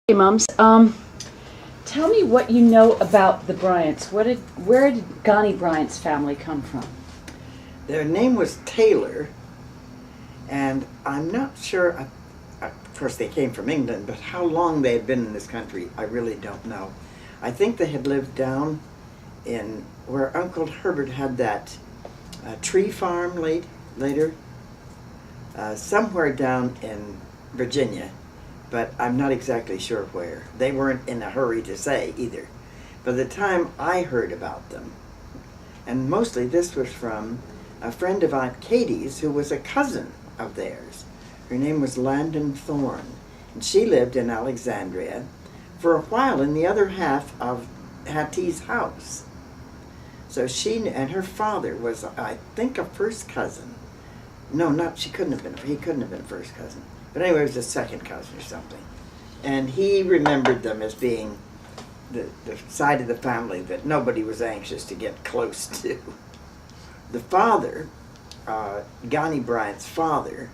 Hey, Mums. Tell me what you know about the Bryants. Where did Gordon Bryant's family come from? Their name was Taylor, and I'm not sure, of course they came from England, but how long they had been in this country, I really don't know. I think they had lived down in where Uncle Herbert had that tree farm later, somewhere down in Virginia, but I'm not exactly sure where. They weren't in a hurry to say either. By the time I heard about them, and mostly this was from a friend of Aunt Katie's who was a cousin of theirs. Her name was Landon Thorne, and she lived in Alexandria for a while in the other half of Hattie's house. So she and her father was, I think, a first cousin. No, he couldn't have been a first cousin. But anyway, it was a second cousin or something. And he remembered them as being the side of the family that nobody was anxious to get close to. The father, Gordon Bryant's father,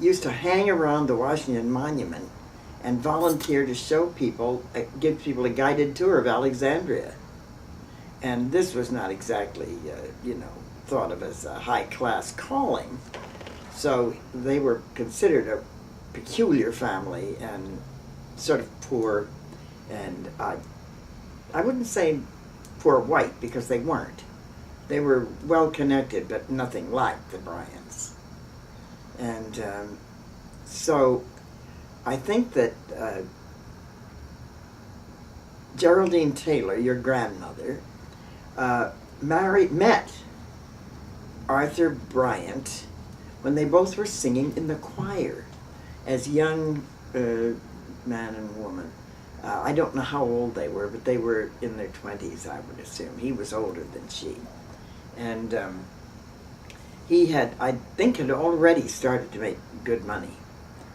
used to hang around the Washington Monument and volunteer to show people, give people a guided tour of Alexandria. And this was not exactly, thought of as a high-class calling. So they were considered a peculiar family and sort of poor, and I wouldn't say poor white because they weren't. They were well connected, but nothing like the Bryants. And so I think that Geraldine Taylor, your grandmother, met Arthur Bryant when they both were singing in the choir as young man and woman. I don't know how old they were, but they were in their 20s, I would assume. He was older than she. And he had, I think, had already started to make good money.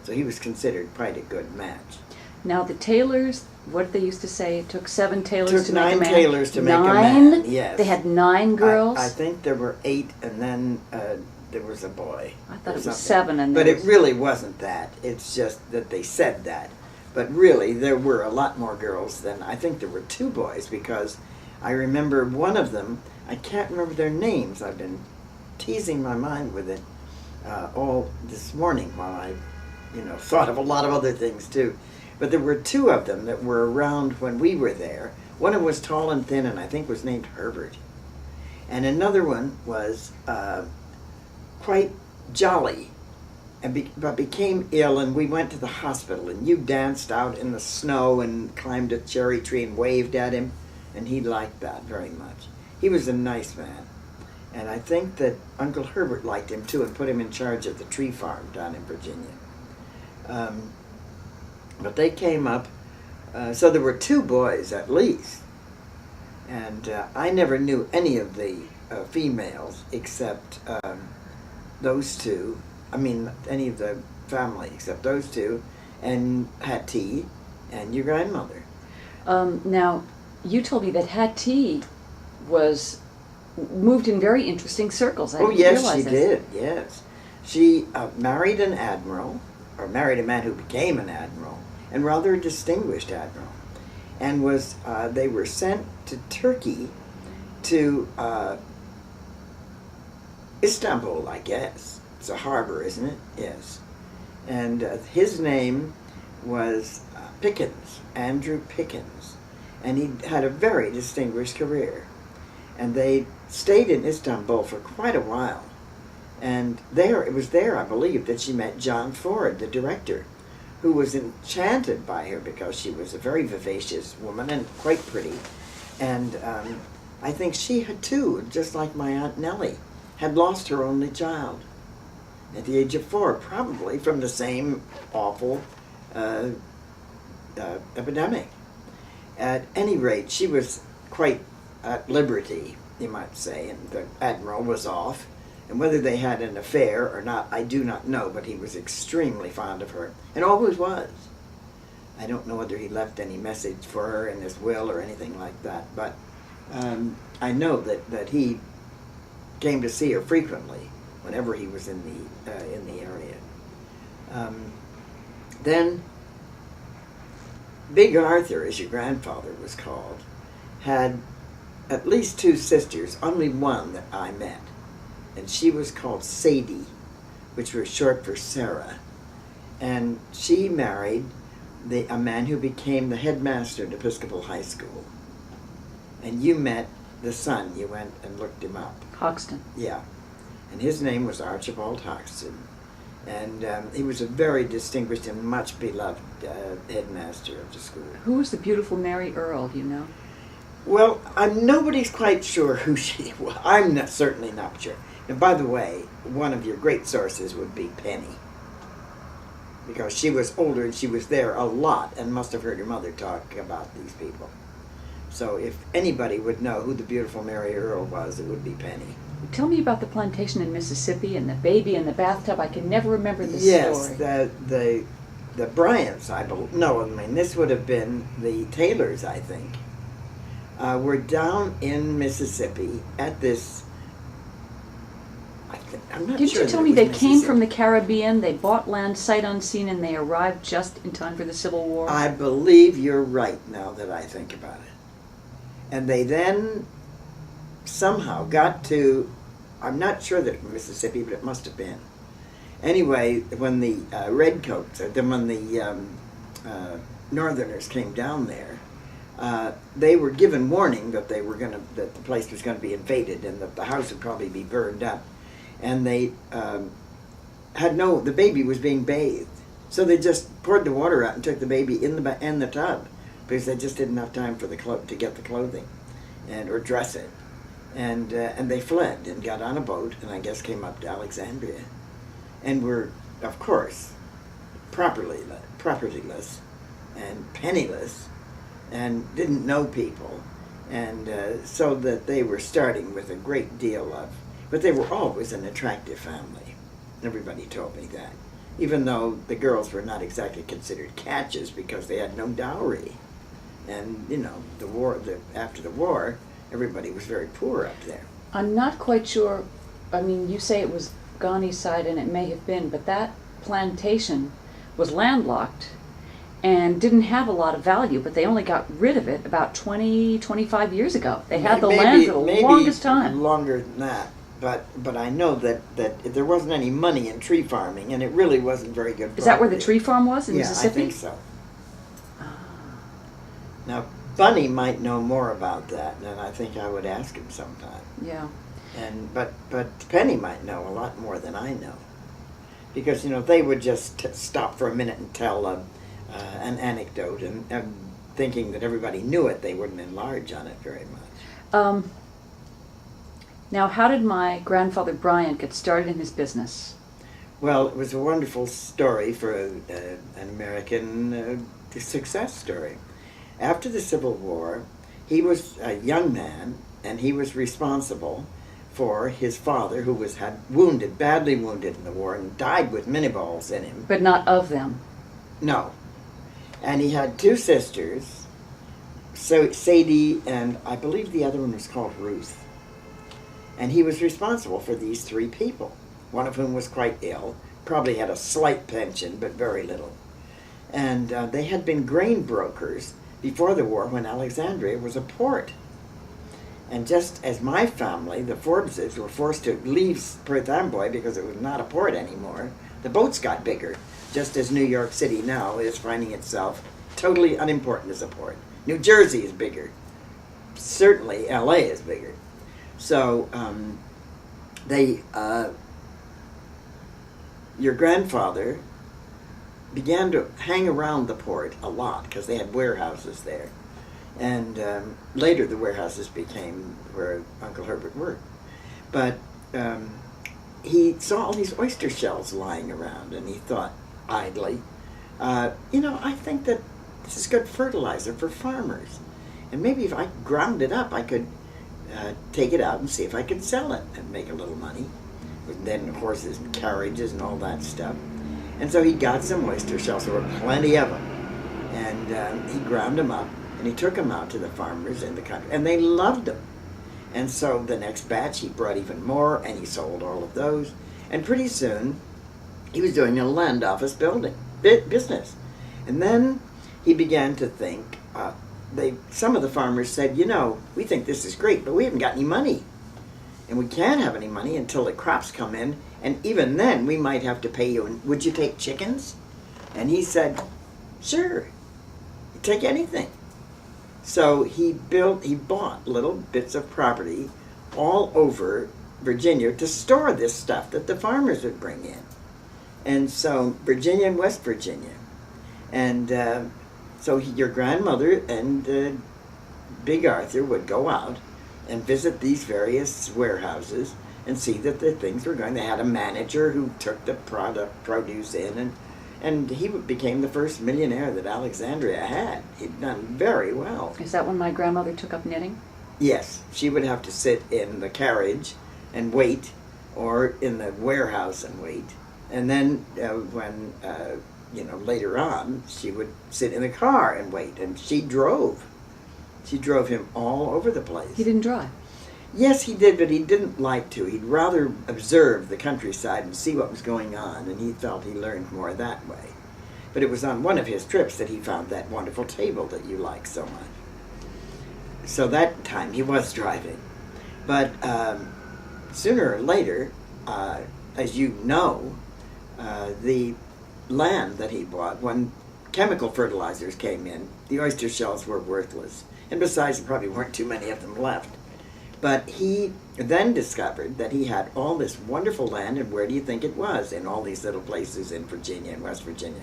So he was considered quite a good match. Now the Taylors, what they used to say, it took 7 tailors to make a man. 9 tailors to make a man, man, yes. They had 9 girls? I think there were 8, and then there was a boy. I thought it was 7. But it really wasn't that. It's just that they said that. But really, there were a lot more girls than, I think there were 2 boys, because I remember one of them, I can't remember their names. I've been teasing my mind with it all this morning while I, thought of a lot of other things too. But there were 2 of them that were around when we were there. One of them was tall and thin and I think was named Herbert. And another one was quite jolly, but became ill, and we went to the hospital, and you danced out in the snow and climbed a cherry tree and waved at him, and he liked that very much. He was a nice man, and I think that Uncle Herbert liked him too and put him in charge of the tree farm down in Virginia. But they came up, so there were 2 boys at least, and I never knew any of the females except those 2. I mean, any of the family except those 2, and Hattie and your grandmother. Now, you told me that Hattie moved in very interesting circles. I didn't realize She this. did, yes. She married an admiral, or married a man who became an admiral, and rather a distinguished admiral, and they were sent to Turkey, to Istanbul, I guess. It's a harbor, isn't it? Yes. And his name was Pickens, Andrew Pickens, and he had a very distinguished career. And they stayed in Istanbul for quite a while. And it was there, I believe, that she met John Ford, the director, who was enchanted by her because she was a very vivacious woman and quite pretty. And I think she had too, just like my Aunt Nellie, had lost her only child at the age of 4, probably from the same awful epidemic. At any rate, she was quite at liberty, you might say, and the admiral was off. And whether they had an affair or not, I do not know, but he was extremely fond of her, and always was. I don't know whether he left any message for her in his will or anything like that, but I know that he came to see her frequently whenever he was in the area. Then, Big Arthur, as your grandfather was called, had at least two sisters, only one that I met. And she was called Sadie, which was short for Sarah. And she married a man who became the headmaster at Episcopal High School. And you met the son. You went and looked him up. Hoxton. Yeah. And his name was Archibald Hoxton. And he was a very distinguished and much beloved headmaster of the school. Who was the beautiful Mary Earle, do you know? Well, nobody's quite sure who she was. I'm certainly not sure. And by the way, one of your great sources would be Penny. Because she was older and she was there a lot and must have heard her mother talk about these people. So if anybody would know who the beautiful Mary Earle was, it would be Penny. Tell me about the plantation in Mississippi and the baby in the bathtub. I can never remember the yes, story. the Bryants, this would have been the Taylors, I think, were down in Mississippi at this. I'm not Didn't sure you tell me they came from the Caribbean, they bought land sight unseen, and they arrived just in time for the Civil War? I believe you're right now that I think about it. And they then somehow got to, I'm not sure that it was Mississippi, but it must have been. Anyway, when the redcoats, or then when the Northerners came down there, they were given warning that that the place was going to be invaded and that the house would probably be burned up. And they the baby was being bathed. So they just poured the water out and took the baby in the tub because they just didn't have time for to get the clothing or dress it. And they fled and got on a boat and I guess came up to Alexandria and were, of course, propertyless and penniless and didn't know people. And so that they were starting with a great deal of, but they were always an attractive family. Everybody told me that. Even though the girls were not exactly considered catches because they had no dowry. And, after the war, everybody was very poor up there. I'm not quite sure, you say it was Ghani's side and it may have been, but that plantation was landlocked and didn't have a lot of value, but they only got rid of it about 20, 25 years ago. They had the land for the longest time. Longer than that. But I know that there wasn't any money in tree farming, and it really wasn't very good. Is that where the tree farm was in Mississippi? Yeah, I think so. Now, Bunny might know more about that, and I think I would ask him sometime. Yeah. But Penny might know a lot more than I know, because they would just stop for a minute and tell an anecdote, and thinking that everybody knew it, they wouldn't enlarge on it very much. Now, how did my grandfather Bryant get started in his business? Well, it was a wonderful story for an American success story. After the Civil War, he was a young man, and he was responsible for his father, who had badly wounded in the war, and died with mini balls in him. But not of them. No. And he had two sisters, Sadie, and I believe the other one was called Ruth. And he was responsible for these three people, one of whom was quite ill, probably had a slight pension, but very little. And they had been grain brokers before the war when Alexandria was a port. And just as my family, the Forbeses, were forced to leave Perth Amboy because it was not a port anymore, the boats got bigger, just as New York City now is finding itself totally unimportant as a port. New Jersey is bigger. Certainly LA is bigger. So your grandfather began to hang around the port a lot because they had warehouses there. And later the warehouses became where Uncle Herbert worked. But he saw all these oyster shells lying around and he thought idly, I think that this is good fertilizer for farmers. And maybe if I ground it up, I could take it out and see if I could sell it and make a little money. With then horses and carriages and all that stuff. And so he got some oyster shells. There were plenty of them. And he ground them up and he took them out to the farmers in the country. And they loved them. And so the next batch he brought even more and he sold all of those. And pretty soon he was doing a land office business. And then he began to think, some of the farmers said, you know, we think this is great, but we haven't got any money. And we can't have any money until the crops come in, and even then we might have to pay you. And would you take chickens? And he said, sure, take anything. So he bought little bits of property all over Virginia to store this stuff that the farmers would bring in. And so Virginia and West Virginia. And so your grandmother and Big Arthur would go out and visit these various warehouses and see that the things were going. They had a manager who took the produce in, and he became the first millionaire that Alexandria had. He'd done very well. Is that when my grandmother took up knitting? Yes, she would have to sit in the carriage and wait, or in the warehouse and wait. And then when, later on, she would sit in the car and wait, and she drove. She drove him all over the place. He didn't drive? Yes, he did, but he didn't like to. He'd rather observe the countryside and see what was going on, and he felt he learned more that way. But it was on one of his trips that he found that wonderful table that you like so much. So that time he was driving. But sooner or later, as you know, the land that he bought, when chemical fertilizers came in, the oyster shells were worthless. And besides, there probably weren't too many of them left. But he then discovered that he had all this wonderful land, and where do you think it was? In all these little places in Virginia and West Virginia,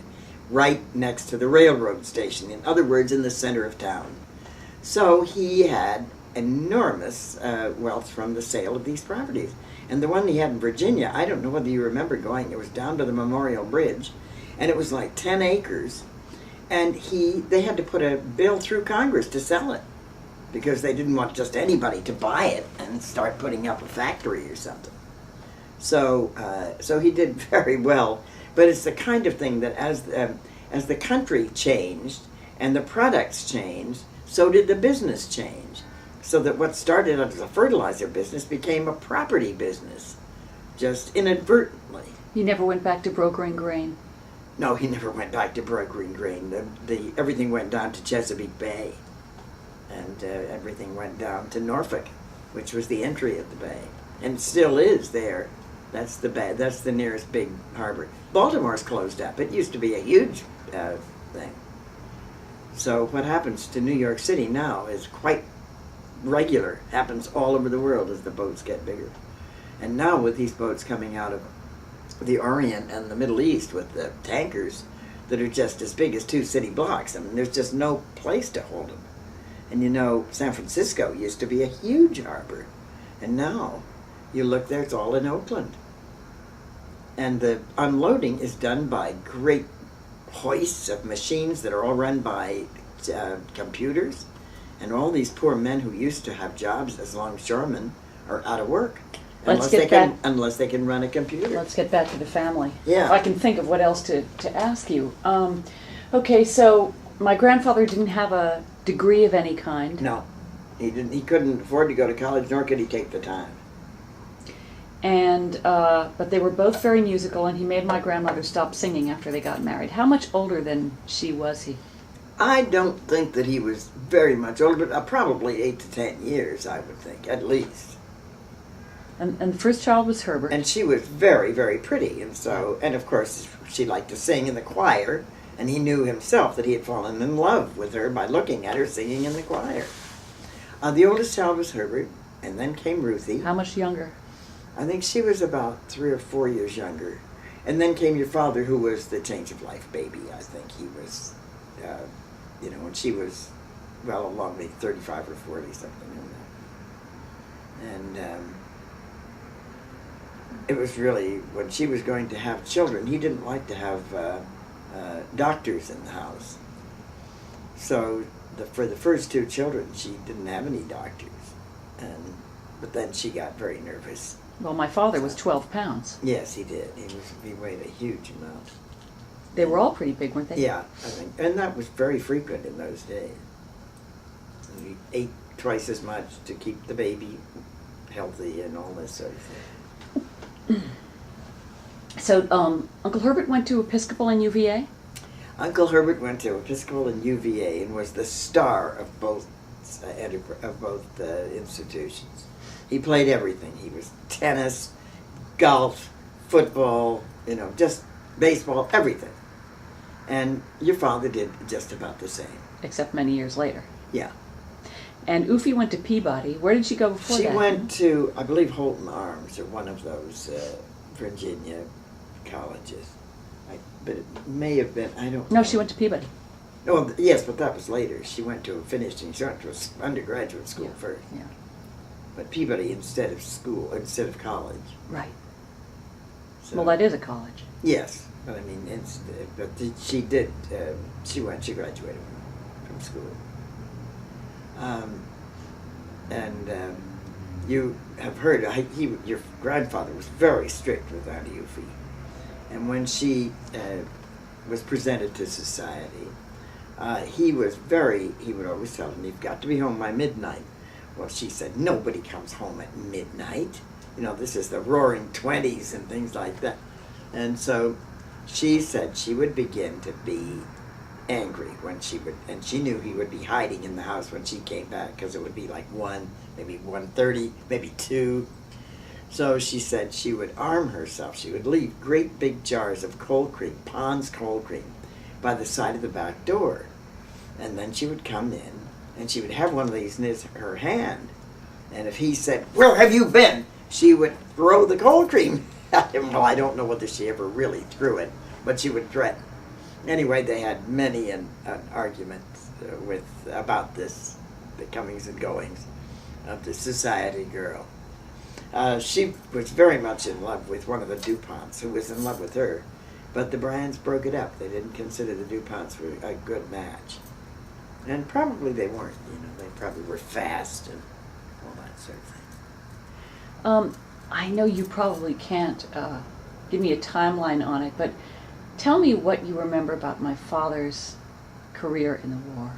right next to the railroad station. In other words, in the center of town. So he had enormous wealth from the sale of these properties. And the one he had in Virginia, I don't know whether you remember going, it was down to the Memorial Bridge, and it was like 10 acres. And they had to put a bill through Congress to sell it, because they didn't want just anybody to buy it and start putting up a factory or something. So he did very well. But it's the kind of thing that as the country changed and the products changed, so did the business change. So that what started as a fertilizer business became a property business, just inadvertently. He never went back to brokering grain? No, he never went back to brokering grain. Everything went down to Chesapeake Bay, and everything went down to Norfolk, which was the entry of the bay, and still is there. That's the bay. That's the nearest big harbor. Baltimore's closed up. It used to be a huge thing. So what happens to New York City now is quite regular. Happens all over the world as the boats get bigger. And now with these boats coming out of the Orient and the Middle East with the tankers that are just as big as 2 city blocks, I mean, there's just no place to hold them. And you know, San Francisco used to be a huge harbor, and now you look there, it's all in Oakland. And the unloading is done by great hoists of machines that are all run by computers, and all these poor men who used to have jobs as longshoremen are out of work. Unless they can run a computer. Let's get back to the family. Yeah. If I can think of what else to ask you. Okay, so my grandfather didn't have a degree of any kind. No, he didn't. He couldn't afford to go to college, nor could he take the time. And but they were both very musical, and he made my grandmother stop singing after they got married. How much older than she was he? I don't think that he was very much older, but probably 8 to 10 years, I would think, at least. And the first child was Herbert. And she was very, very pretty, and of course she liked to sing in the choir, and he knew himself that he had fallen in love with her by looking at her singing in the choir. The oldest child was Herbert, and then came Ruthie. How much younger? I think she was about 3 or 4 years younger. And then came your father, who was the change of life baby. I think he was, when she was, well, along the 35 or 40, something like that. And it was really, when she was going to have children, he didn't like to have doctors in the house. So for the first 2 children, she didn't have any doctors. But then she got very nervous. Well, my father was 12 pounds. Yes, he did. He weighed a huge amount. They were all pretty big, weren't they? Yeah, I think. And that was very frequent in those days. And he ate twice as much to keep the baby healthy and all this sort of thing. So, Uncle Herbert went to Episcopal and UVA? Uncle Herbert went to Episcopal and UVA and was the star of both institutions. He played everything. He was tennis, golf, football, just baseball, everything. And your father did just about the same. Except many years later. Yeah. And Uffie went to Peabody. Where did she go before that? She went to, I believe, Holton Arms, or one of those Virginia colleges. But it may have been, I don't know. No, she went to Peabody. Oh, yes, but that was later. She went to undergraduate school first. Yeah. But Peabody instead of college. Right. So, Well, that is a college. yes, but I mean, she graduated from school. You have heard, your grandfather was very strict with Auntie Uffie. And when she was presented to society, he would always tell him, you've got to be home by midnight. Well, she said, nobody comes home at midnight. This is the roaring 20s and things like that. And so she said she would begin to be angry and she knew he would be hiding in the house when she came back, because it would be like 1, maybe 1:30, maybe 2. So she said she would arm herself. She would leave great big jars of cold cream, Pond's cold cream, by the side of the back door. And then she would come in, and she would have one of these in her hand. And if he said, where have you been? She would throw the cold cream at him. Well, I don't know whether she ever really threw it, but she would threaten. Anyway, they had many an argument about this, the comings and goings of the society girl. She was very much in love with one of the DuPonts, who was in love with her, but the Bryants broke it up. They didn't consider the DuPonts were a good match. And probably they weren't, they probably were fast and all that sort of thing. I know you probably can't give me a timeline on it, but tell me what you remember about my father's career in the war.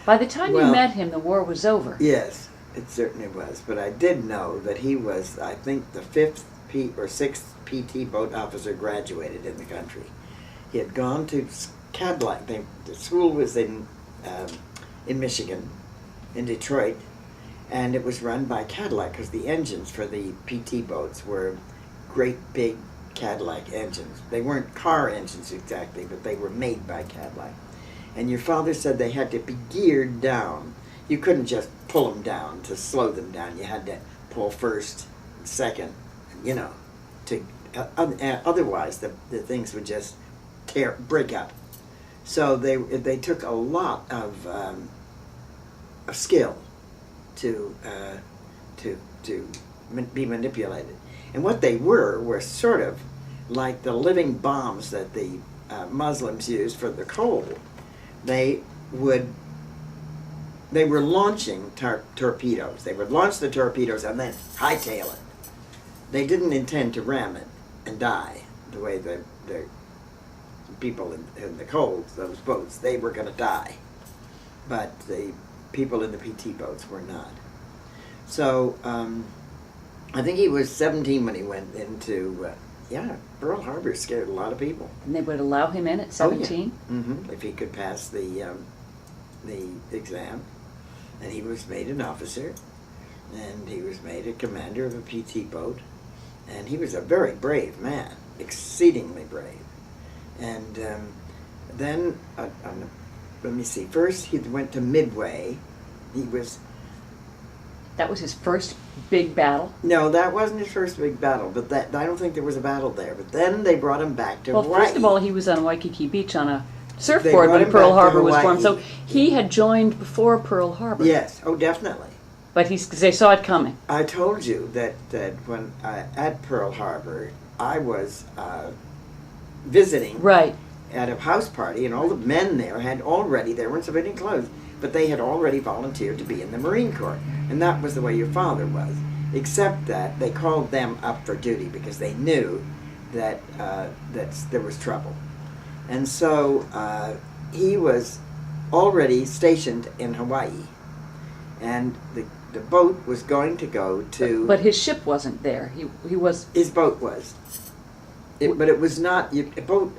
By the time you met him, the war was over. Yes, it certainly was. But I did know that he was, I think, the 5th or 6th PT boat officer graduated in the country. He had gone to Cadillac. The school was in Michigan, in Detroit, and it was run by Cadillac because the engines for the PT boats were great big Cadillac engines. They weren't car engines exactly, but they were made by Cadillac. And your father said they had to be geared down. You couldn't just pull them down to slow them down. You had to pull first, second, otherwise the things would just break up. So they took a lot of skill to be manipulated. And what they were sort of like the living bombs that the Muslims used for the cold. They were launching torpedoes. They would launch the torpedoes and then hightail it. They didn't intend to ram it and die the way the people in the cold, those boats, they were going to die. But the people in the PT boats were not. So I think he was 17 when he went into, Pearl Harbor scared a lot of people. And they would allow him in at 17? Oh, yeah. Mm-hmm. If he could pass the exam. And he was made an officer, and he was made a commander of a PT boat. And he was a very brave man, exceedingly brave. And then, let me see, first he went to Midway. That was his first big battle? No, that wasn't his first big battle, but I don't think there was a battle there. But then they brought him back to Hawaii. Well, first of all, he was on Waikiki Beach on a surfboard when Pearl Harbor was formed. So he had joined before Pearl Harbor. Yes, oh, definitely. But they saw it coming. I told you that when at Pearl Harbor, I was visiting at a house party, and all the men there they were in civilian clothes, but they had already volunteered to be in the Marine Corps. And that was the way your father was, except that they called them up for duty because they knew that there was trouble. And so he was already stationed in Hawaii, and the boat was going to go to... But his ship wasn't there. He was... His boat was. But it was not a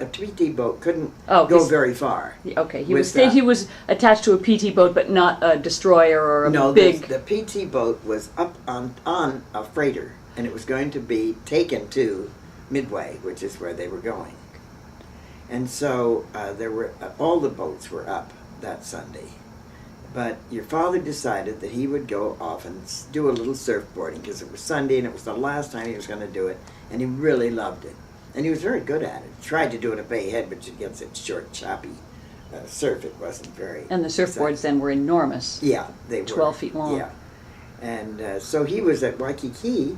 PT boat couldn't Oh, go very far. Okay, he with was attached to a PT boat, but not a destroyer or a No, big. the PT boat was up on a freighter, and it was going to be taken to Midway, which is where they were going. And so there were all the boats were up that Sunday. But your father decided that he would go off and do a little surfboarding because it was Sunday and it was the last time he was going to do it, and he really loved it. And he was very good at it. He tried to do it at Bay Head, but it gets its short, choppy surf. It wasn't very... And the surfboards then were enormous. Yeah, they were. 12 feet long. Yeah. And so he was at Waikiki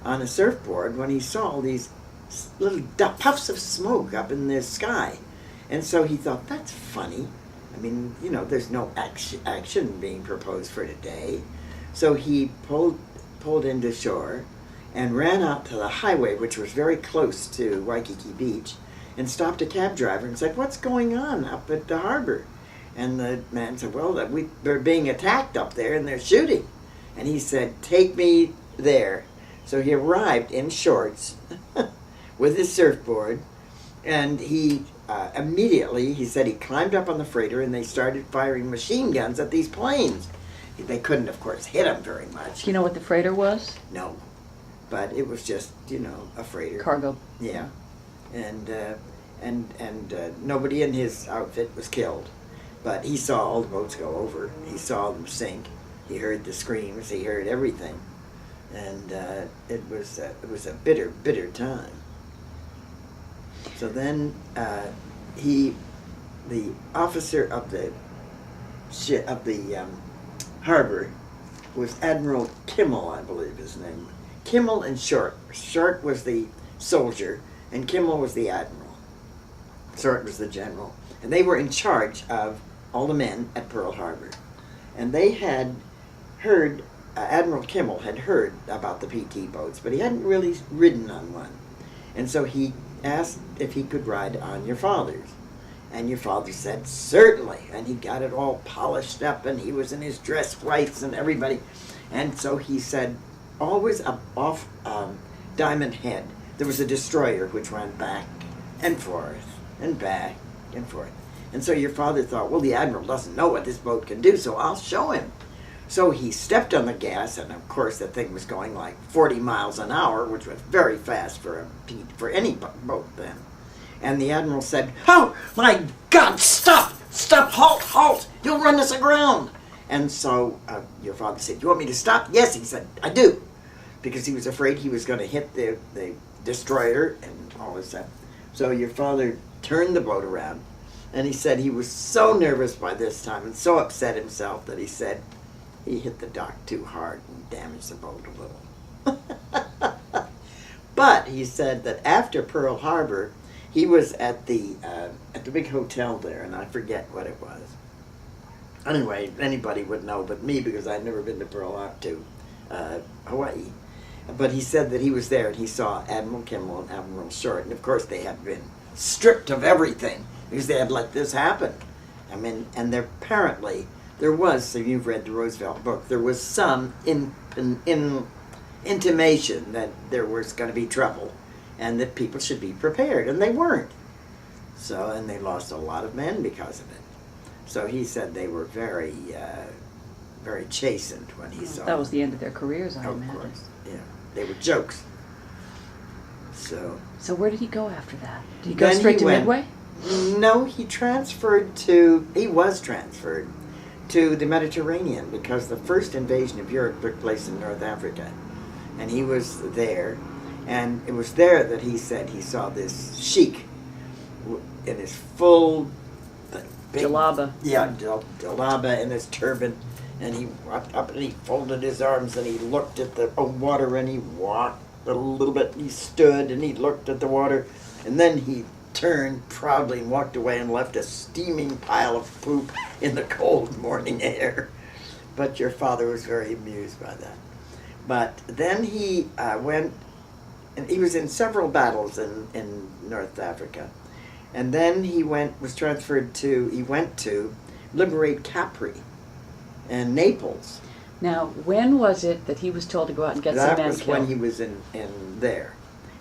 on a surfboard when he saw all these little puffs of smoke up in the sky. And so he thought, that's funny. I mean, you know, there's no action being proposed for today. So he pulled into shore and ran out to the highway, which was very close to Waikiki Beach, and stopped a cab driver and said, what's going on up at the harbor? And the man said, well, we're being attacked up there and they're shooting. And he said, take me there. So he arrived in shorts with his surfboard, and he immediately, he said, he climbed up on the freighter and they started firing machine guns at these planes. They couldn't, of course, hit him very much. Do you know what the freighter was? No, but it was just, you know, a freighter. Cargo. Yeah, and nobody in his outfit was killed, but he saw all the boats go over. He saw them sink. He heard the screams. He heard everything, and it was a bitter, bitter time. So then the officer of the harbor was Admiral Kimmel, I believe his name. Kimmel and Short. Short was the soldier, and Kimmel was the admiral. Short was the general. And they were in charge of all the men at Pearl Harbor. And they had heard, Admiral Kimmel had heard about the PT boats, but he hadn't really ridden on one. And so he asked if he could ride on your father's. And your father said, certainly. And he got it all polished up, and he was in his dress whites and everybody. And so he said, always off Diamond Head, there was a destroyer which went back and forth and back and forth. And so your father thought, well, the admiral doesn't know what this boat can do, so I'll show him. So he stepped on the gas, and of course the thing was going like 40 miles an hour, which was very fast for any boat then. And the admiral said, oh, my God, stop! Stop! Halt! Halt! You'll run us aground! And so your father said, you want me to stop? Yes, he said, I do. Because he was afraid he was going to hit the destroyer and all this stuff. So your father turned the boat around, and he said he was so nervous by this time and so upset himself that he said he hit the dock too hard and damaged the boat a little. But he said that after Pearl Harbor, he was at the big hotel there, and I forget what it was. Anyway, anybody would know but me because I'd never been to Hawaii. But he said that he was there and he saw Admiral Kimmel and Admiral Short, and of course they had been stripped of everything because they had let this happen. I mean, and apparently there was, so you've read the Roosevelt book, there was some intimation that there was going to be trouble and that people should be prepared, and they weren't. So, and they lost a lot of men because of it. So he said they were very, very chastened when he saw That was the end of their careers, I imagine. Of course, yeah. They were jokes. So where did he go after that? Did he go straight to Midway? No, he was transferred to the Mediterranean because the first invasion of Europe took place in North Africa. And he was there, and it was there that he said he saw this sheik in his full Jalaba. Yeah, jalaba in his turban, and he walked up and he folded his arms and he looked at the water and he walked a little bit. He stood and he looked at the water, and then he turned proudly and walked away and left a steaming pile of poop in the cold morning air. But your father was very amused by that. But then he went, and he was in several battles in North Africa. And then he went to liberate Capri and Naples. Now, when was it that he was told to go out and get some men That was killed? when he was in there.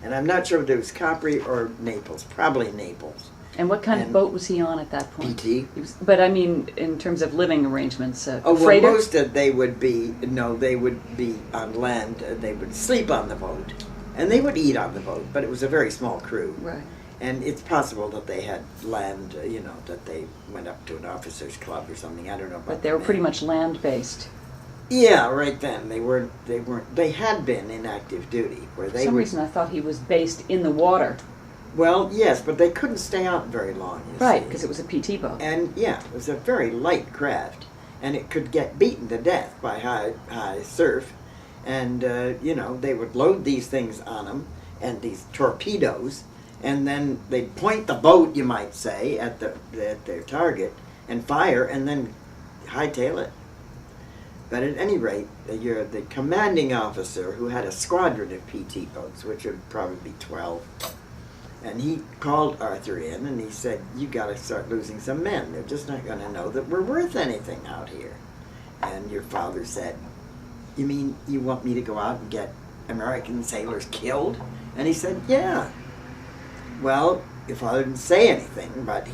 And I'm not sure if it was Capri or Naples, probably Naples. And what kind of boat was he on at that point? PT. But I mean, in terms of living arrangements, Oh, well, freighter? most of they would be on land. They would sleep on the boat, and they would eat on the boat. But it was a very small crew, Right. and it's possible that they had land. That they went up to an officers' club or something. I don't know. But they were pretty much land-based. Yeah, right then they weren't. They had been in active duty where they For some were. reason, I thought he was based in the water. Well, yes, but they couldn't stay out very long. Right, because it was a PT boat. And yeah, it was a very light craft, and it could get beaten to death by high surf. And they would load these things on them, and these torpedoes, and then they'd point the boat, you might say, at their target, and fire, and then hightail it. But at any rate, you're the commanding officer who had a squadron of PT boats, which would probably be 12. And he called Arthur in and he said, "You got to start losing some men. They're just not going to know that we're worth anything out here." And your father said, "You mean you want me to go out and get American sailors killed?" And he said, "Yeah." Well, your father didn't say anything, but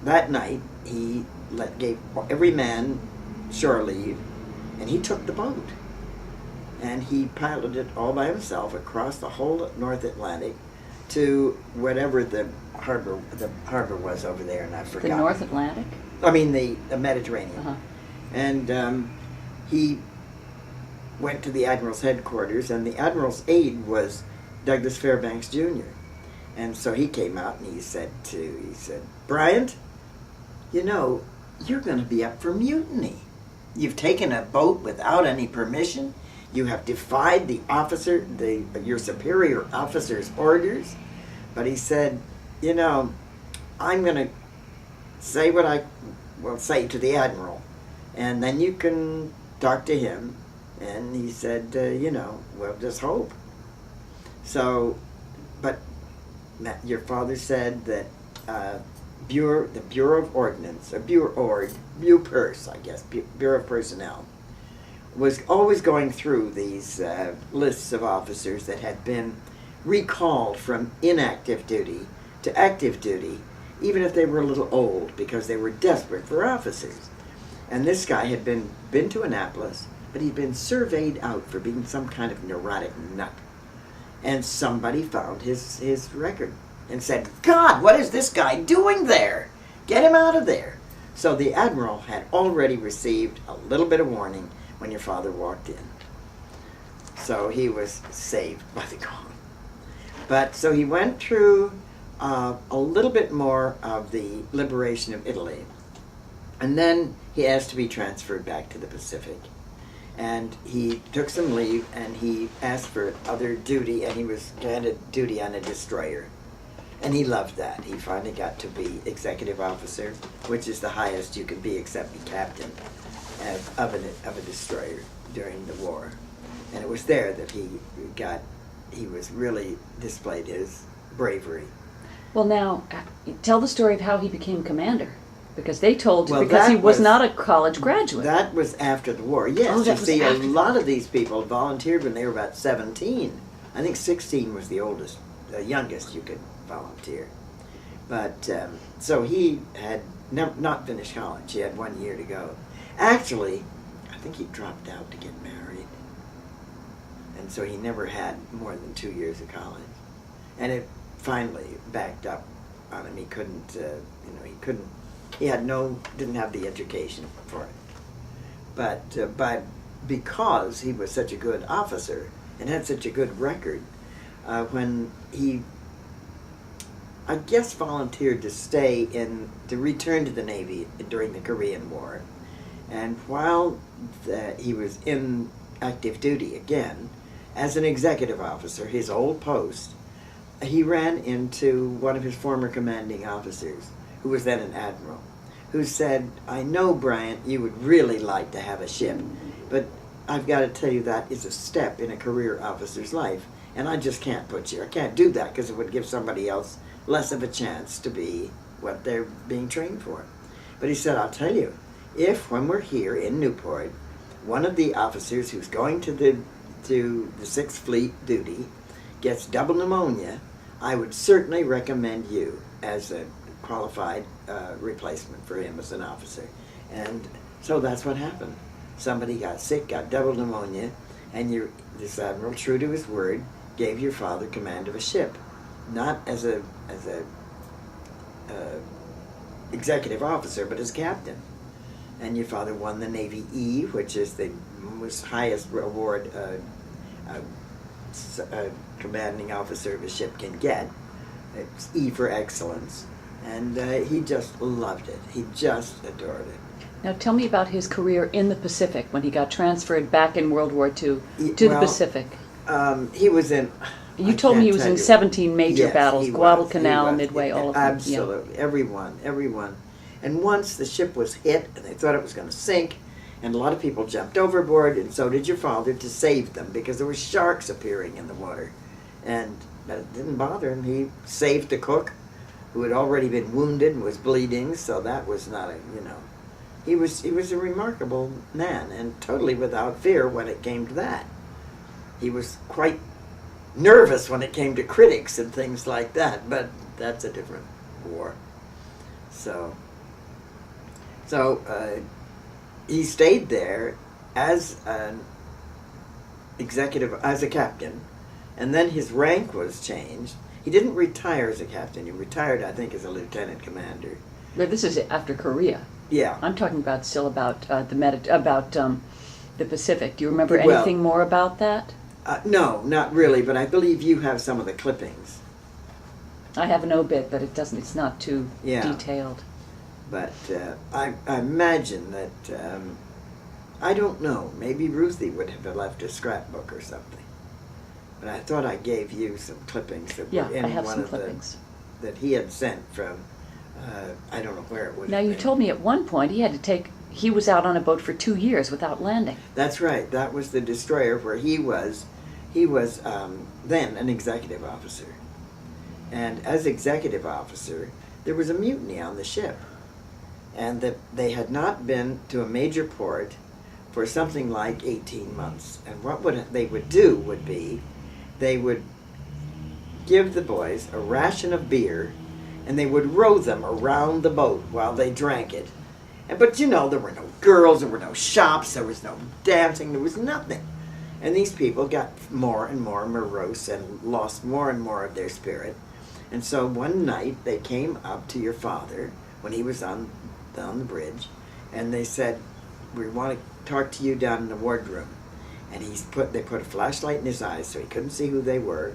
that night he gave every man shore leave, and he took the boat. And he piloted it all by himself across the whole North Atlantic to whatever the harbor was over there, and I forgot. The North Atlantic? I mean the Mediterranean. Uh-huh. And he went to the Admiral's headquarters, and the Admiral's aide was Douglas Fairbanks Jr. And so he came out and he said, "Bryant, you're going to be up for mutiny. You've taken a boat without any permission. You have defied your superior officer's orders." But he said, "I'm going to say what I will say to the Admiral, and then you can talk to him." And he said, "We'll just hope." So, but your father said that the Bureau of Ordnance, or BUPERS, I guess, Bureau of Personnel, was always going through these lists of officers that had been recalled from inactive duty to active duty, even if they were a little old, because they were desperate for officers. And this guy had been to Annapolis, but he'd been surveyed out for being some kind of neurotic nut. And somebody found his record and said, "God, what is this guy doing there? Get him out of there." So the Admiral had already received a little bit of warning when your father walked in. So he was saved by the gong. But so he went through a little bit more of the liberation of Italy. And then he asked to be transferred back to the Pacific. And he took some leave and he asked for other duty, and he was granted duty on a destroyer. And he loved that. He finally got to be executive officer, which is the highest you could be except be captain of a destroyer during the war. And it was there that he was really displayed his bravery. Well, now, tell the story of how he became commander. Because they told Well, because he was was- not a college graduate. That was after the war. Yes, Oh, that you was see, a after the lot of these people volunteered when they were about 17. I think 16 was the youngest you could volunteer. But so he had not finished college. He had 1 year to go. Actually, I think he dropped out to get married, and so he never had more than 2 years of college. And it finally backed up on him. He couldn't. He didn't have the education for it. But because he was such a good officer and had such a good record, when he, I guess, volunteered to return to the Navy during the Korean War, and while he was in active duty again, as an executive officer, his old post, he ran into one of his former commanding officers, who was then an admiral, who said, "I know, Bryant, you would really like to have a ship, but I've got to tell you that is a step in a career officer's life, and I just can't put you. I can't do that because it would give somebody else less of a chance to be what they're being trained for." But he said, "I'll tell you, if when we're here in Newport, one of the officers who's going to the 6th Fleet duty gets double pneumonia, I would certainly recommend you as a qualified replacement for him as an officer. And so that's what happened. Somebody got sick, got double pneumonia, and this admiral, true to his word, gave your father command of a ship, not as a executive officer, but as captain. And your father won the Navy E, which is the most highest award a commanding officer of a ship can get. It's E for excellence. And he just loved it. He just adored it. Now tell me about his career in the Pacific when he got transferred back in World War II to the Pacific. He was in... You told me he was in 17 major battles, Guadalcanal, Midway, all of them. Absolutely, everyone. And once the ship was hit, and they thought it was going to sink, and a lot of people jumped overboard, and so did your father, to save them, because there were sharks appearing in the water. But it didn't bother him. He saved the cook, who had already been wounded and was bleeding, so that was not a, He was a remarkable man, and totally without fear when it came to that. He was quite nervous when it came to critics and things like that, but that's a different war. So he stayed there as an executive, as a captain, and then his rank was changed. He didn't retire as a captain. He retired, I think, as a lieutenant commander. But this is after Korea. Yeah. I'm talking about the Pacific. Do you remember anything more about that? No, not really, but I believe you have some of the clippings. I have an obit, but it's not too detailed. But I imagine that, I don't know, maybe Ruthie would have left a scrapbook or something. But I thought I gave you some clippings that were in one of clippings that he had sent from, I don't know where it would Now have you been. told me at one point he was out on a boat for 2 years without landing. That's right. That was the destroyer where he was then an executive officer. And as executive officer, there was a mutiny on the ship. And that they had not been to a major port for something like 18 months. And what they would do would be, they would give the boys a ration of beer, and they would row them around the boat while they drank it. But there were no girls, there were no shops, there was no dancing, there was nothing. And these people got more and more morose and lost more and more of their spirit. And so one night they came up to your father when he was on the bridge, and they said, "We want to talk to you down in the wardroom." And they put a flashlight in his eyes so he couldn't see who they were,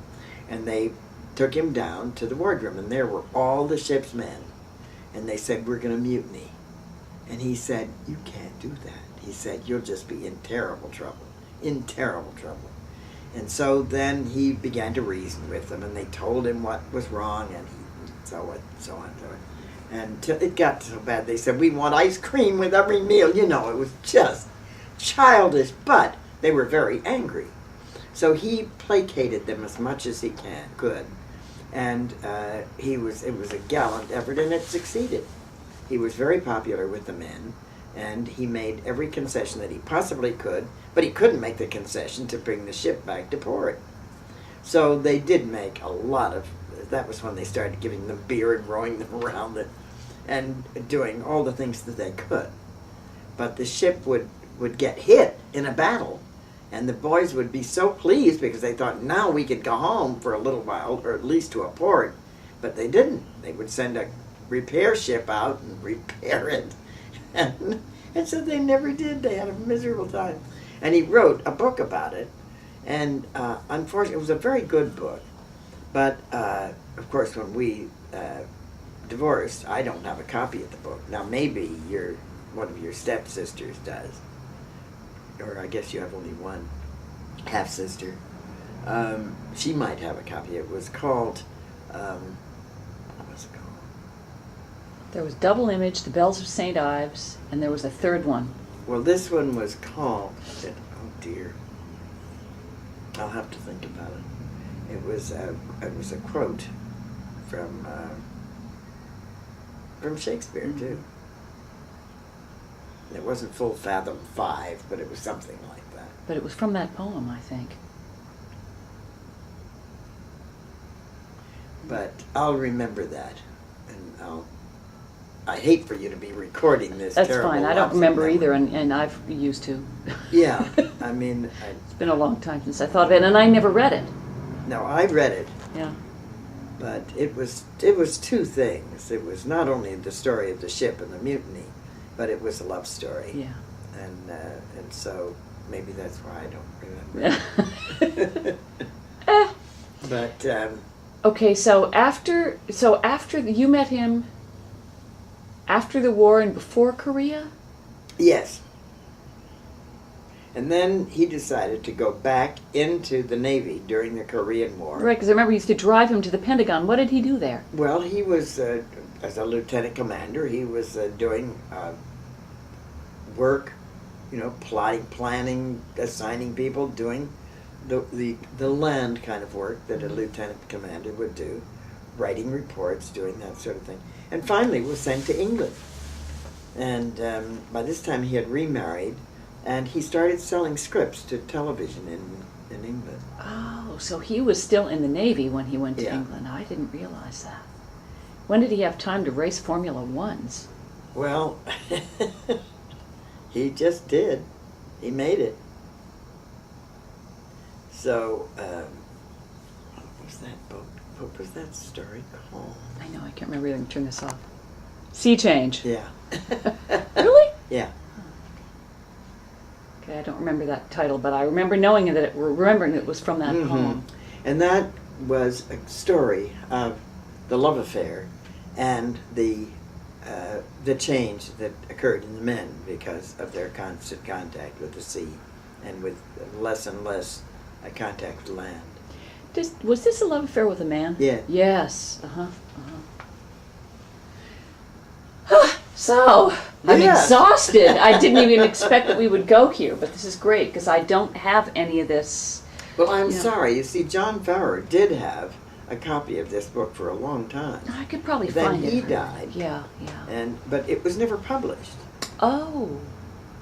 and they took him down to the wardroom, and there were all the ship's men. And they said, "We're going to mutiny." And he said, "You can't do that." He said, "You'll just be in terrible trouble, in terrible trouble." And so then he began to reason with them, and they told him what was wrong, and so on. And it got so bad, they said, "We want ice cream with every meal." It was just childish, but they were very angry. So he placated them as much as he could. And it was a gallant effort, and it succeeded. He was very popular with the men, and he made every concession that he possibly could, but he couldn't make the concession to bring the ship back to port. So they did make a lot of, that was when they started giving them beer and rowing them around it, and doing all the things that they could. But the ship would get hit in a battle, and the boys would be so pleased because they thought, now we could go home for a little while, or at least to a port. But they didn't. They would send a repair ship out and repair it. And so they never did. They had a miserable time. And he wrote a book about it. And unfortunately, it was a very good book. But, of course, when we divorced, I don't have a copy of the book. Now, maybe one of your stepsisters does. Or I guess you have only one half-sister. She might have a copy. It was called, what was it called? There was Double Image, The Bells of St. Ives, and there was a third one. Well, this one was called, oh dear, I'll have to think about it. It was a quote from Shakespeare, too. It wasn't Full Fathom 5, but it was something like that. But it was from that poem, I think. But I'll remember that, and I hate for you to be recording this. That's terrible fine. I don't lapse of remember memory. either, and I've used to. Yeah, I mean, It's been a long time since I thought of it, and I never read it. no, I read it, Yeah. but it was two things. It was not only the story of the ship and the mutiny, but it was a love story. Yeah. And so maybe that's why I don't remember. But Okay, so after you met him after the war and before Korea? yes. And then he decided to go back into the Navy during the Korean War. Right, because I remember you used to drive him to the Pentagon. What did he do there? Well, he was, as a lieutenant commander, he was doing work, plotting, planning, assigning people, doing the land kind of work that a lieutenant commander would do, writing reports, doing that sort of thing. And finally was sent to England. And by this time he had remarried, and he started selling scripts to television in England. Oh, so he was still in the Navy when he went to Yeah. England. I didn't realize that. When did he have time to race Formula Ones? Well, he just did. He made it. So, what was that book? What was that story called? I know, I can't remember. I can turn this off. Sea Change. Yeah. Really? Yeah. Okay, I don't remember that title, but I remember knowing that remembering it was from that Mhm. poem. And that was a story of the love affair and the change that occurred in the men because of their constant contact with the sea and with less and less contact with land. Was this a love affair with a man? Yeah. Yes. So, I'm Yeah. exhausted. I didn't even expect that we would go here, but this is great because I don't have any of this. Well, I'm Yeah. sorry. You see, John Farrar did have a copy of this book for a long time. I could probably Then find it. he died. Yeah. But it was never published. Oh,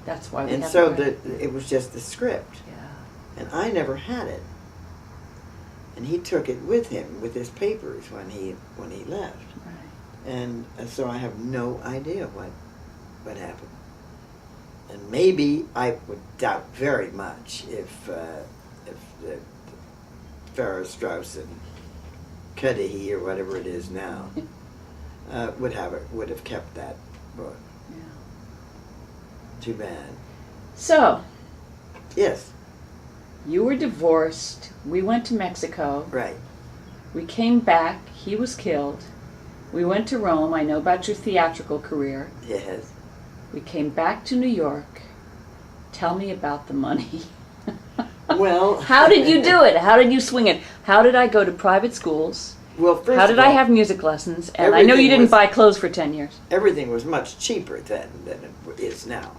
that's why we And have so it. it was just the script. Yeah. And I never had it. And he took it with him with his papers when he left. Right. And so I have no idea what happened. And maybe I would doubt very much if the Farrar, Straus and Cudahy or whatever it is now would have kept that book. Yeah. Too bad. So, Yes, you were divorced. We went to Mexico. right. We came back. He was killed. We went to Rome. I know about your theatrical career. Yes. We came back to New York. Tell me about the money. Well, How did you do it? How did you swing it? How did I go to private schools? Well, first How did of I all, have music lessons? And I know everything you didn't was- buy clothes for 10 years. everything was much cheaper then than it is now.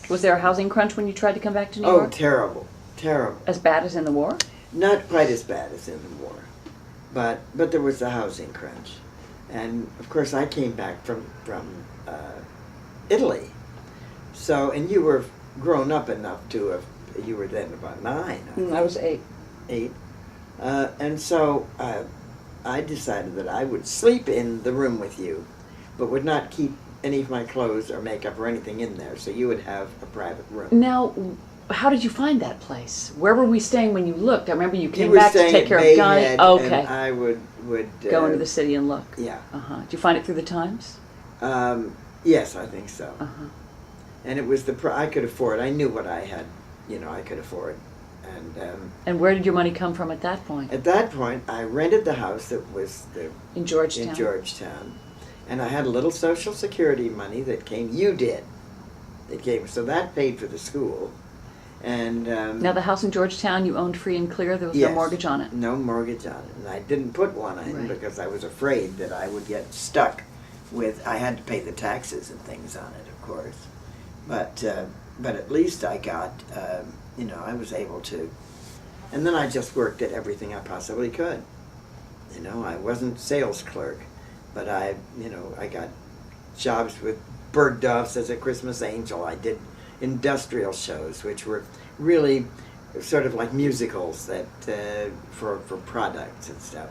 Was there a housing crunch when you tried to come back to New Oh, York? terrible, terrible. As bad as in the war? Not quite as bad as in the war, but there was a housing crunch, and of course I came back from Italy. So, and you were grown up enough to have. You were then about 9. I was 8. 8, and so I decided that I would sleep in the room with you, but would not keep any of my clothes or makeup or anything in there. So you would have a private room. Now, how did you find that place? Where were we staying when you looked? I remember you He came was back to staying take at care of Bay Johnny. Head, Okay. and I would Go into the city and look. Yeah. Did you find it through the Times? Yes, I think so. Uh-huh. And it was I could afford. I knew what I had. I could afford. And where did your money come from at that point? At that point, I rented the house that was In Georgetown? in Georgetown, and I had a little Social Security money that came. You did. It came, so that paid for the school, and Now the house in Georgetown you owned free and clear? There was no yes, mortgage on it? No mortgage on it, and I didn't put one in Right. because I was afraid that I would get stuck with. I had to pay the taxes and things on it, of course, but at least I got. I was able to. And then I just worked at everything I possibly could. I wasn't sales clerk, but I got jobs with Bergdorf's as a Christmas angel. I did industrial shows, which were really sort of like musicals that for products and stuff.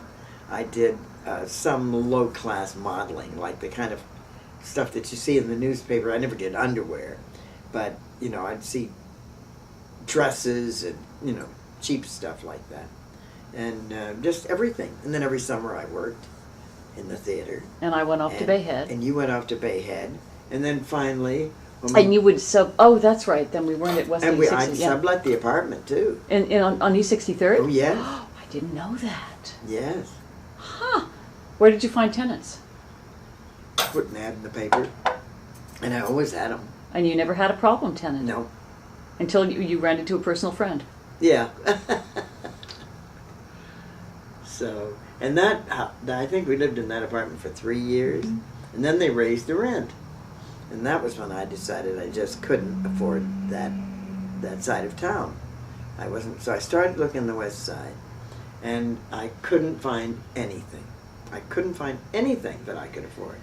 I did some low-class modeling, like the kind of stuff that you see in the newspaper. I never did underwear, but, you know, I'd see dresses and, you know, cheap stuff like that. And just everything. And then every summer I worked in the theater. And I went off to Bayhead. And you went off to Bayhead. And then finally... And you would oh, that's right. Then we weren't at West and E60. I'd sublet the apartment, too. On E63? Oh, yes. I didn't know that. Yes. Huh. Where did you find tenants? Put an ad in the paper. And I always had them. And you never had a problem tenant? No. Until you rented to a personal friend? Yeah. So, and I think we lived in that apartment for 3 years. Mm-hmm. And then they raised the rent. And that was when I decided I just couldn't afford that side of town. So I started looking the west side, and I couldn't find anything. I couldn't find anything that I could afford.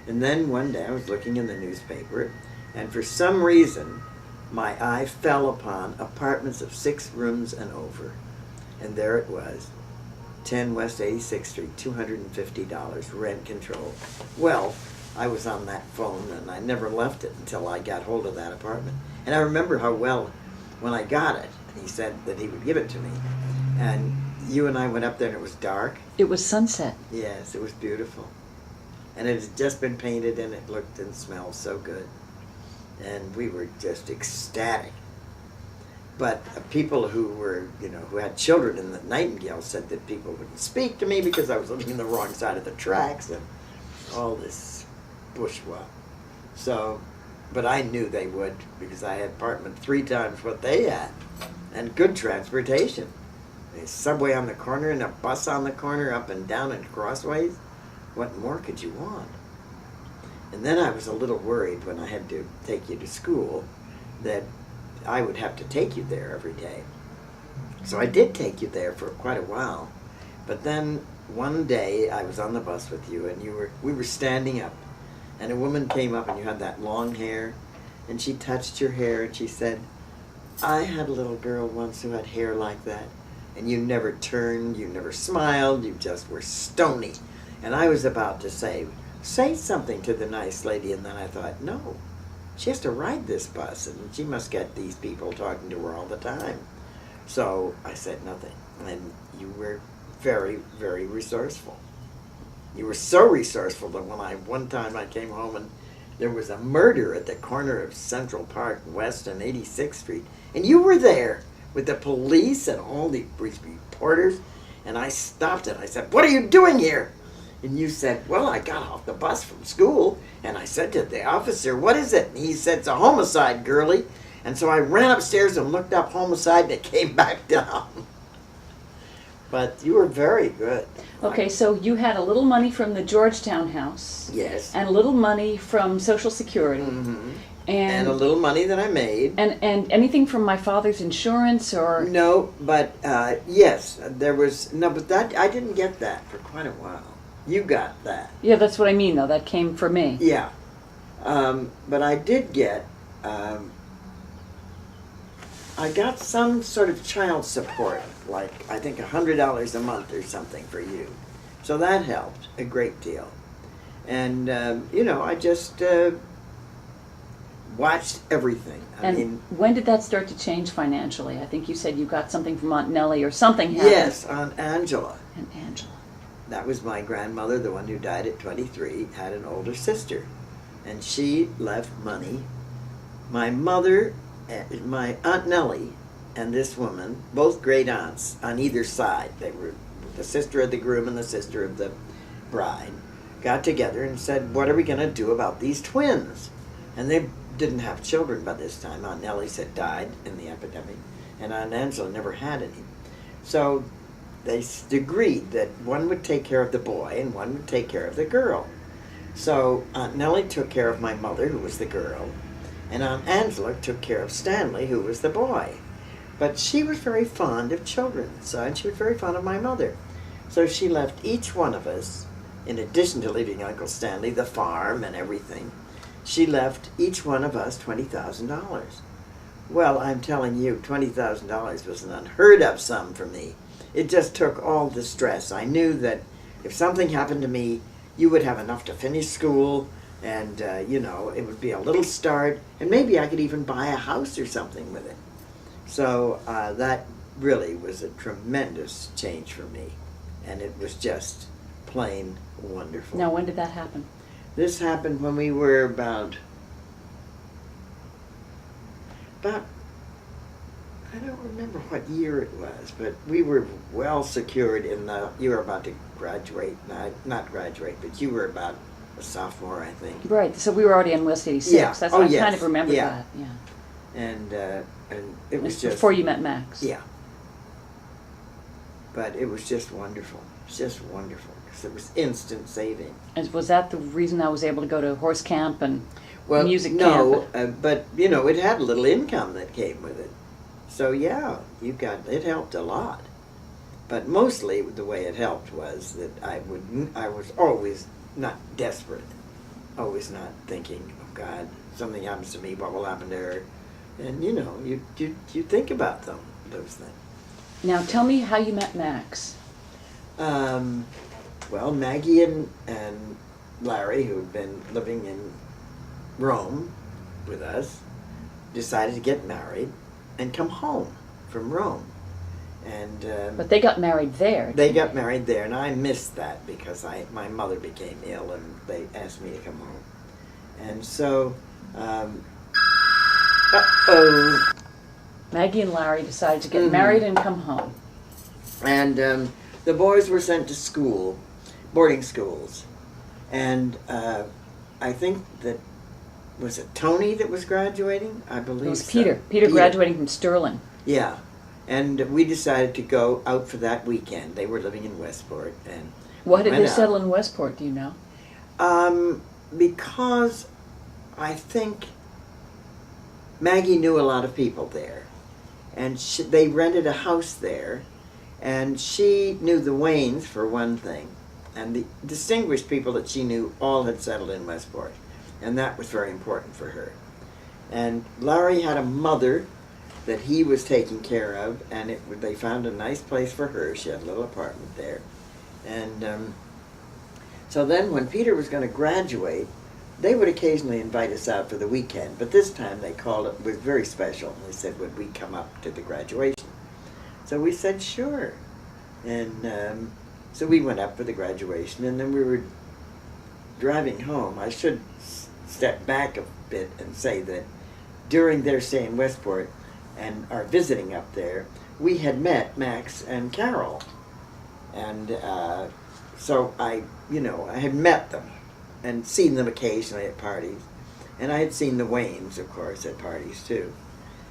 And then one day I was looking in the newspaper, and for some reason, my eye fell upon apartments of 6 rooms and over. And there it was, 10 West 86th Street, $250, rent control. Well, I was on that phone, and I never left it until I got hold of that apartment. And I remember how well, when I got it, he said that he would give it to me. And you and I went up there, and it was dark. It was sunset. Yes, it was beautiful. And it had just been painted, and it looked and smelled so good. And we were just ecstatic. But people who were, you know, who had children in the Nightingale said that people wouldn't speak to me because I was living on the wrong side of the tracks and all this bourgeois. So, but I knew they would because I had apartment 3 times what they had and good transportation. A subway on the corner and a bus on the corner up and down and crossways. What more could you want? And then I was a little worried when I had to take you to school that I would have to take you there every day. So I did take you there for quite a while. But then one day I was on the bus with you and we were standing up and a woman came up and you had that long hair and she touched your hair and she said, I had a little girl once who had hair like that and you never turned, you never smiled, you just were stony. And I was about to say something to the nice lady, and then I thought, no, she has to ride this bus and she must get these people talking to her all the time. So I said nothing, and you were very, very resourceful. You were so resourceful that one time I came home and there was a murder at the corner of Central Park West and 86th Street, and you were there with the police and all the reporters, and I stopped it. I said, what are you doing here? And you said, well, I got off the bus from school, and I said to the officer, what is it? And he said, it's a homicide, girlie. And so I ran upstairs and looked up homicide, and it came back down. But you were very good. Okay, so you had a little money from the Georgetown house. Yes. And a little money from Social Security. Mm-hmm. And a little money that I made. And anything from my father's insurance or? No, but yes, there was, no, but that, I didn't get that for quite a while. You got that. Yeah, that's what I mean, though. That came from me. Yeah. But I did get, I got some sort of child support, like I think $100 a month or something for you. So that helped a great deal. And, you know, I just watched everything. I mean, when did that start to change financially? I think you said you got something from Aunt Nellie or something happened. Yes, Aunt Angela. Aunt Angela. That was my grandmother, the one who died at 23, had an older sister. And she left money. My mother, my Aunt Nellie, and this woman, both great aunts on either side, they were the sister of the groom and the sister of the bride, got together and said, what are we going to do about these twins? And they didn't have children by this time. Aunt Nellie had died in the epidemic, and Aunt Angela never had any. So they agreed that one would take care of the boy and one would take care of the girl. So Aunt Nellie took care of my mother, who was the girl, and Aunt Angela took care of Stanley, who was the boy. But she was very fond of children, and she was very fond of my mother. So she left each one of us, in addition to leaving Uncle Stanley the farm and everything, she left each one of us $20,000. Well, I'm telling you, $20,000 was an unheard of sum for me. It just took all the stress. I knew that if something happened to me, you would have enough to finish school, and you know, it would be a little start, and maybe I could even buy a house or something with it. So that really was a tremendous change for me, and it was just plain wonderful. Now, when did that happen? This happened when we were about I don't remember what year it was, but we were well secured in the, you were about to graduate, not graduate, but you were about a sophomore, I think. Right, so we were already in West 86. Yeah. That's Oh, I yes. kind of remember Yeah. that. Yeah. And it was It's just... before you met Max. Yeah. But it was just wonderful. It was just wonderful, because it was instant saving. And was that the reason I was able to go to horse camp and music no, camp? but you know, it had a little income that came with it. So yeah, it helped a lot. But mostly the way it helped was that I was always not desperate, always not thinking, oh God, something happens to me, what will happen to her? And you know, you think about those things. Now tell me how you met Max. Well, Maggie and Larry, who'd been living in Rome with us, decided to get married and come home from Rome. And But they got married there. they got married there, and I missed that because my mother became ill, and they asked me to come home. And so, Maggie and Larry decided to get married and come home. And the boys were sent to school, boarding schools. And I think that, was it Tony that was graduating? I believe It was so. Peter. Peter graduating from Sterling. Yeah. And we decided to go out for that weekend. They were living in Westport. And Why did they went out. settle in Westport, do you know? Because I think Maggie knew a lot of people there. And they rented a house there. And she knew the Waynes, for one thing. And the distinguished people that she knew all had settled in Westport. And that was very important for her. And Larry had a mother that he was taking care of, and they found a nice place for her. She had a little apartment there. And so then when Peter was going to graduate, they would occasionally invite us out for the weekend. But this time they called it was very special. They said, would we come up to the graduation? So we said, sure. And so we went up for the graduation, and then we were driving home. I should step back a bit and say that during their stay in Westport and our visiting up there, we had met Max and Carol. And so I had met them and seen them occasionally at parties. And I had seen the Waynes, of course, at parties too.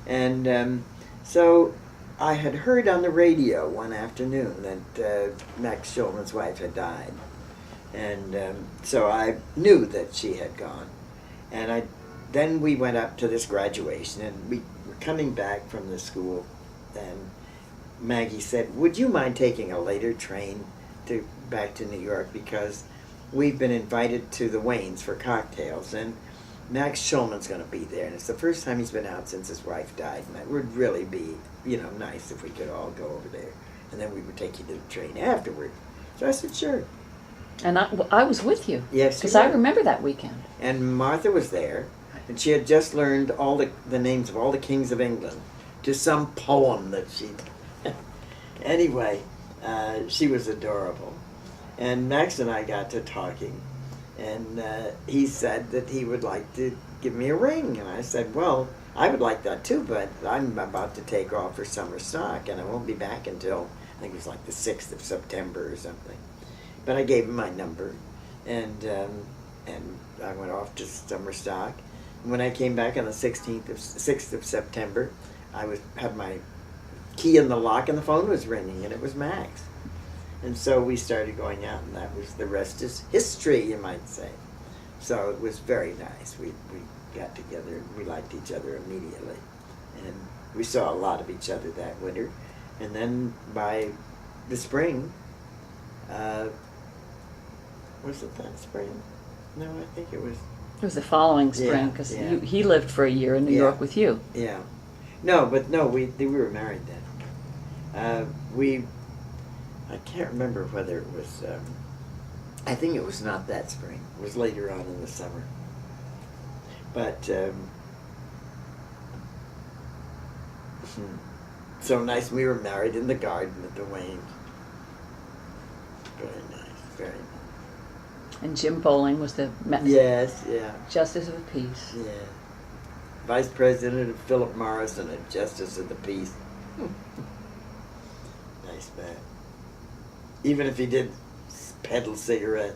And so I had heard on the radio one afternoon that Max Shulman's wife had died. And so I knew that she had gone. And then we went up to this graduation, and we were coming back from the school, and Maggie said, would you mind taking a later train back to New York, because we've been invited to the Waynes for cocktails, and Max Shulman's going to be there, and it's the first time he's been out since his wife died, and it would really be, nice if we could all go over there, and then we would take you to the train afterward. So I said, sure. And I was with you. Yes, because I remember that weekend. And Martha was there, and she had just learned all the names of all the kings of England to some poem that she... Anyway, she was adorable. And Max and I got to talking, and he said that he would like to give me a ring. And I said, well, I would like that too, but I'm about to take off for summer stock, and I won't be back until, I think it was like the 6th of September or something. But I gave him my number, and I went off to summer stock. And when I came back on the 6th of September, I had my key in the lock, and the phone was ringing, and it was Max. And so we started going out, and that was, the rest is history, you might say. So it was very nice. We got together, and we liked each other immediately. And we saw a lot of each other that winter. And then by the spring, was it that spring? No, I think it was. It was the following spring, because he lived for a year in New York with you. Yeah. No, we were married then. I can't remember whether it was I think it was not that spring. It was later on in the summer. But so nice. We were married in the garden at the Wayne. Very nice, very nice. And Jim Bowling was the Yes, yeah. Justice of the Peace. Yeah. Vice President of Philip Morris and a Justice of the Peace. Nice man. Even if he did peddle cigarette.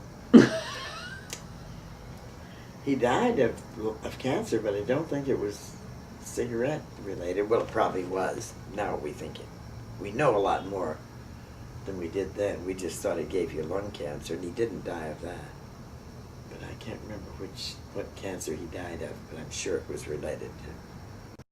He died of cancer, but I don't think it was cigarette related. Well, it probably was. Now we think it. We know a lot more than we did then. We just thought it gave you lung cancer, and he didn't die of that. But I can't remember what cancer he died of, but I'm sure it was related to